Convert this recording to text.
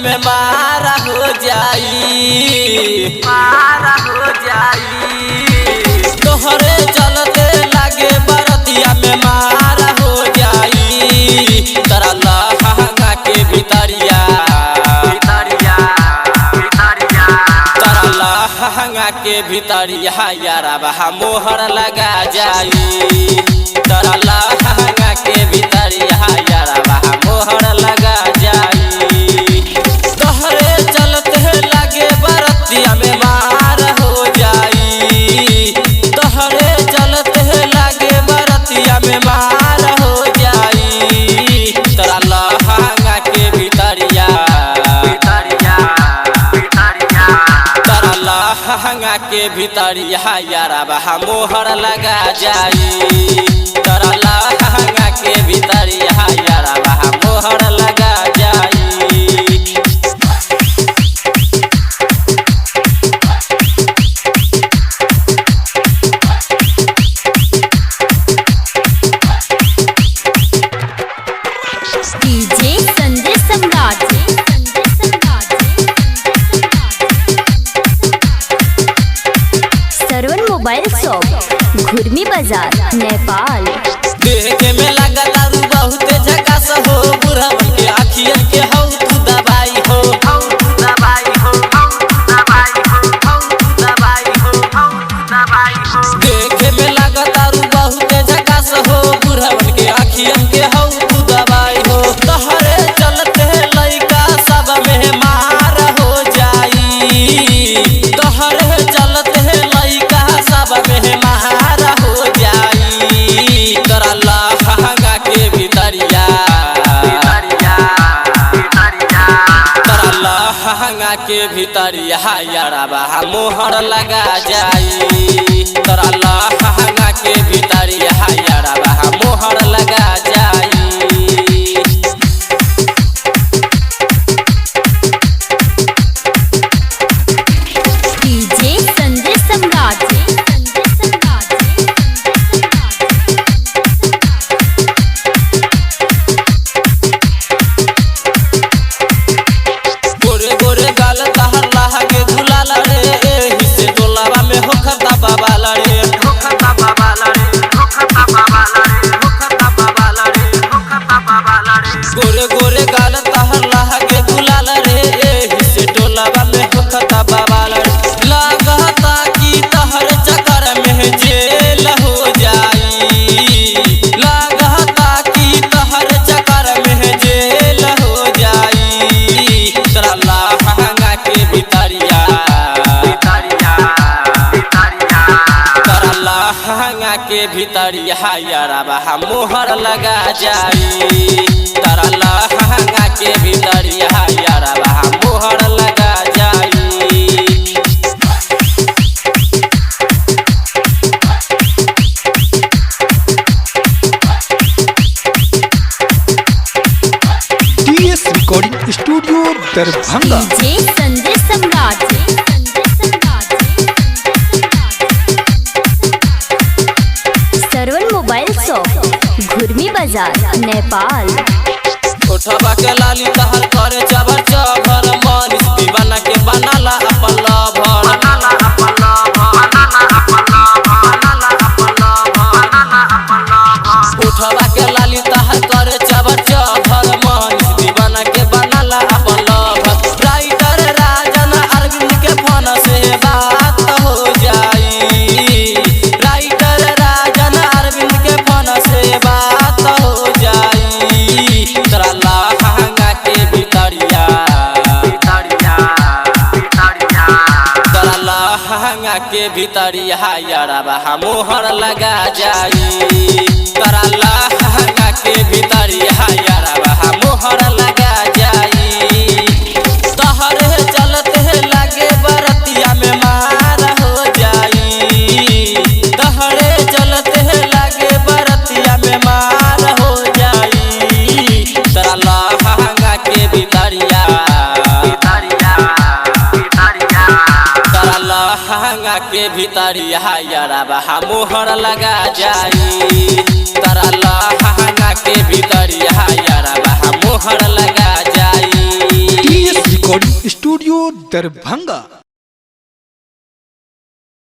में मारा हो जाई, मारा हो जाई। तोहरे चलते लागे बरतिया में मारा हो जाई। तोरा लहंगा के भितरिया लहंगा के भितरिया यारा मोहर लगा जाई। तोरा लहंगा के भितरिया यारा मोहर लगा जाई। तोहरे चलते लागे बरतिया में मार हो जाई। तोहरे चलते लागे बरतिया में मार हो जाई। तोरा लहंगा के भितरिया लहंगा के भितरिया यारा मोहर लगा जाई। तोरा लहंगा के भितरिया यारा मोहर लगा जाई। DJ Sanjay Samrat Sarvan mobile shop घुर्मी बाजार नेपाल। देखे में लगा तारू बहुत झकास हो। बुढ़वन के आखियन के हौ तू दवाई हो, हौ तू दवाई हो, हौ तू दवाई हो, हौ तू दवाई हो, हौ तू दवाई हो। देखे में लगा तारू बहुत झकास हो। बुढ़वन के आखियन के हौ तू दवाई हो। तोहरे चलते लइका सब में मार हो जाई। तोहरे चलते लइका सब में मार हो जाई। तोरा लहंगा के भितरिया तोरा लहंगा के भितरिया यारा मोहर लगा जाई। तोरा लहंगा के भितरिया यारा मोहर लगा जाई। डीजे संजय सम्राट गोरे गोरे गाल तहर लहंगे गुलाल रे। एही से टोलावा में होखता बाबा लड़े, होखता बाबा लड़े, होखता बाबा लड़े, होखता बाबा लड़े, होखता बाबा लड़े। गोरे गोरे गाल तहर लहंगे गुलाल रे। एही से टोलावा में होखता बाबा लड़े। लागता कि तहर चक्कर में जेल हो जाई। लागता कि तहर चक्कर में जेल हो जाई। तोरा लहंगा के भितरिया तोरा लहंगा के भितरिया यारा मोहर लगा जाई। तोरा लहंगा के भितरिया यारा मोहर लगा जाई। TS recording studio Darbhanga. DJ Sanjay Samrat Sarvan mobile shop घुर्मी बाजार नेपाल। उठवा के लाली तहर करे चबर चबर। मनीष दीवाना के बनाला अपन लभर, बनाला अपन लभर, बनाला अपन लभर, बनाला अपन लभर, बनाला अपन लभर। उठवा के लाली तहर करे चबर चबर। मनीष दीवाना के बनाला अपन लभर। राइटर राजन अरविंद के फोन से बात हो जाई। राइटर राजन अरविंद के फोन से बात हो जाई। तोरा लहंगा के भितरिया तोरा लहंगा के भितरिया यारा मोहर लगा जाई। तोरा लहंगा के भितरिया यारा मोहर लगा जाई। तोहरे चलते लागे बरतिया में मार हो जाई। तोहरे चलते लागे बरतिया में मार हो जाई। तोरा लहंगा के भितरिया तोरा लहंगा के भितरिया यारा मोहर लगा जाई। तोरा लहंगा के भितरिया यारा मोहर लगा जाई। दरभंगा।